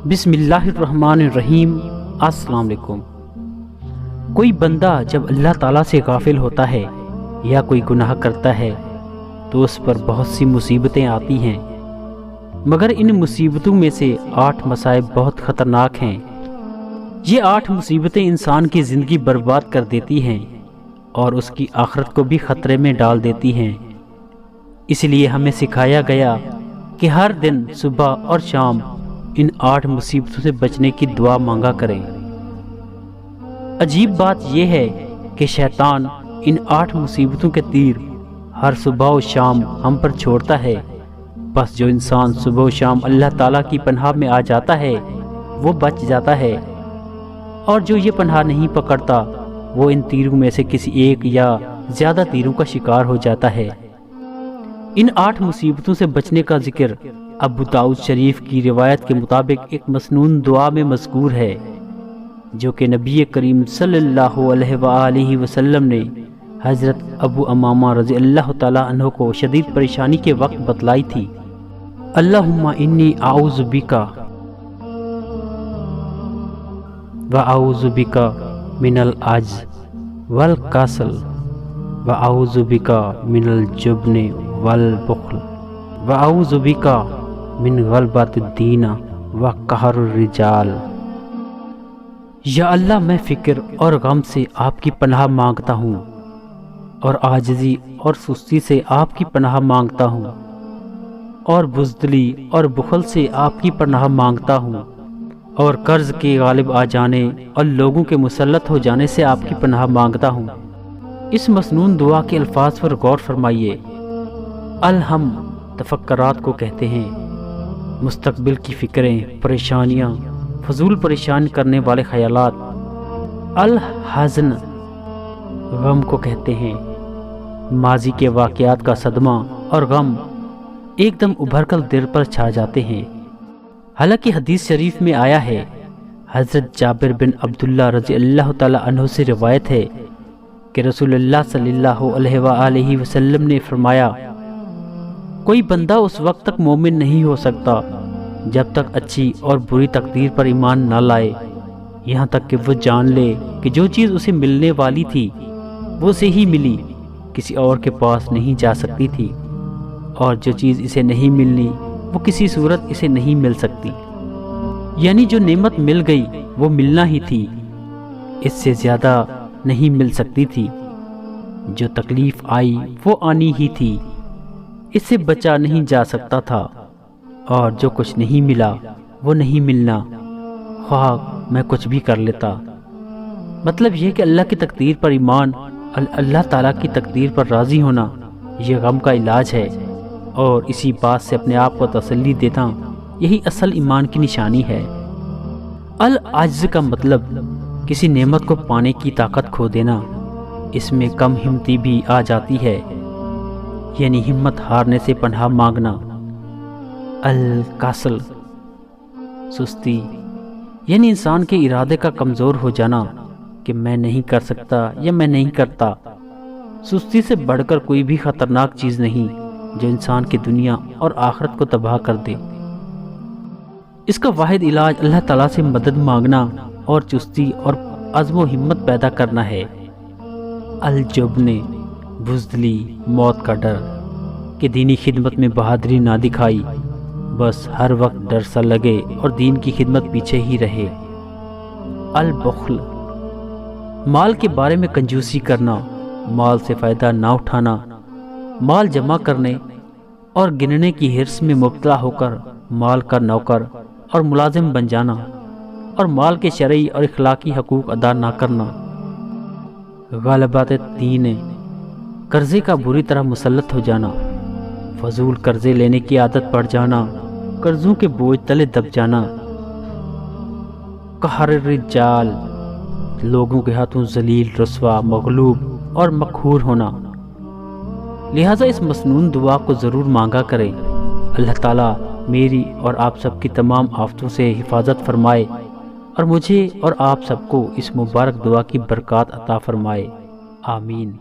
بسم اللہ الرحمن الرحیم۔ السلام علیکم۔ کوئی بندہ جب اللہ تعالیٰ سے غافل ہوتا ہے یا کوئی گناہ کرتا ہے تو اس پر بہت سی مصیبتیں آتی ہیں، مگر ان مصیبتوں میں سے 8 مصائب بہت خطرناک ہیں۔ یہ 8 مصیبتیں انسان کی زندگی برباد کر دیتی ہیں اور اس کی آخرت کو بھی خطرے میں ڈال دیتی ہیں۔ اس لیے ہمیں سکھایا گیا کہ ہر دن صبح اور شام ان 8 مصیبتوں سے بچنے کی دعا مانگا کریں۔ عجیب بات یہ ہے کہ شیطان ان 8 مصیبتوں کے تیر ہر صبح و شام ہم پر چھوڑتا ہے، بس جو انسان صبح و شام اللہ تعالیٰ کی پناہ میں آ جاتا ہے وہ بچ جاتا ہے، اور جو یہ پناہ نہیں پکڑتا وہ ان تیروں میں سے کسی ایک یا زیادہ تیروں کا شکار ہو جاتا ہے۔ ان 8 مصیبتوں سے بچنے کا ذکر ابو داؤد شریف کی روایت کے مطابق ایک مسنون دعا میں مذکور ہے، جو کہ نبی کریم صلی اللہ علیہ وآلہ وسلم نے حضرت ابو امامہ رضی اللہ تعالیٰ عنہ کو شدید پریشانی کے وقت بتلائی تھی۔ اللہم انی اعوذ بکا واعوذ بکا من العجز والکسل واعوذ بکا من الجبن والبخل واعوذ بکا من غلبۃ الدین وقہر الرجال۔ یا اللہ، میں فکر اور غم سے آپ کی پناہ مانگتا ہوں، اور عاجزی اور سستی سے آپ کی پناہ مانگتا ہوں، اور بزدلی اور بخل سے آپ کی پناہ مانگتا ہوں، اور قرض کے غالب آ جانے اور لوگوں کے مسلط ہو جانے سے آپ کی پناہ مانگتا ہوں۔ اس مسنون دعا کے الفاظ پر غور فرمائیے۔ الہم تفکرات کو کہتے ہیں، مستقبل کی فکریں، پریشانیاں، فضول پریشان کرنے والے خیالات۔ الحزن غم کو کہتے ہیں، ماضی کے واقعات کا صدمہ اور غم ایک دم ابھر کر دل پر چھا جاتے ہیں۔ حالانکہ حدیث شریف میں آیا ہے، حضرت جابر بن عبداللہ رضی اللہ تعالی عنہ سے روایت ہے کہ رسول اللہ صلی اللہ علیہ وآلہ وسلم نے فرمایا، کوئی بندہ اس وقت تک مومن نہیں ہو سکتا جب تک اچھی اور بری تقدیر پر ایمان نہ لائے، یہاں تک کہ وہ جان لے کہ جو چیز اسے ملنے والی تھی وہ اسے ہی ملی، کسی اور کے پاس نہیں جا سکتی تھی، اور جو چیز اسے نہیں ملنی وہ کسی صورت اسے نہیں مل سکتی۔ یعنی جو نعمت مل گئی وہ ملنا ہی تھی، اس سے زیادہ نہیں مل سکتی تھی۔ جو تکلیف آئی وہ آنی ہی تھی، اس سے بچا نہیں جا سکتا تھا، اور جو کچھ نہیں ملا وہ نہیں ملنا، خواہ میں کچھ بھی کر لیتا۔ مطلب یہ کہ اللہ کی تقدیر پر ایمان، اللہ تعالیٰ کی تقدیر پر راضی ہونا، یہ غم کا علاج ہے، اور اسی بات سے اپنے آپ کو تسلی دیتا یہی اصل ایمان کی نشانی ہے۔ العجز کا مطلب کسی نعمت کو پانے کی طاقت کھو دینا، اس میں کم ہمتی بھی آ جاتی ہے، یعنی ہمت ہارنے سے پناہ مانگنا۔ الکسل سستی، یعنی انسان کے ارادے کا کمزور ہو جانا کہ میں نہیں کر سکتا یا میں نہیں کرتا۔ سستی سے بڑھ کر کوئی بھی خطرناک چیز نہیں جو انسان کی دنیا اور آخرت کو تباہ کر دے۔ اس کا واحد علاج اللہ تعالیٰ سے مدد مانگنا اور چستی اور عزم و ہمت پیدا کرنا ہے۔ الجبن بزدلی، موت کا ڈر کہ دینی خدمت میں بہادری نہ دکھائی، بس ہر وقت ڈر سا لگے اور دین کی خدمت پیچھے ہی رہے۔ البخل مال کے بارے میں کنجوسی کرنا، مال سے فائدہ نہ اٹھانا، مال جمع کرنے اور گننے کی حرص میں مبتلا ہو کر مال کا نوکر اور ملازم بن جانا، اور مال کے شرعی اور اخلاقی حقوق ادا نہ کرنا۔ غلبۃ الدین قرضے کا بری طرح مسلط ہو جانا، فضول قرضے لینے کی عادت پڑ جانا، قرضوں کے بوجھ تلے دب جانا۔ قہر الرجال لوگوں کے ہاتھوں ذلیل، رسوا، مغلوب اور مقہور ہونا۔ لہٰذا اس مسنون دعا کو ضرور مانگا کریں۔ اللہ تعالیٰ میری اور آپ سب کی تمام آفتوں سے حفاظت فرمائے، اور مجھے اور آپ سب کو اس مبارک دعا کی برکات عطا فرمائے۔ آمین۔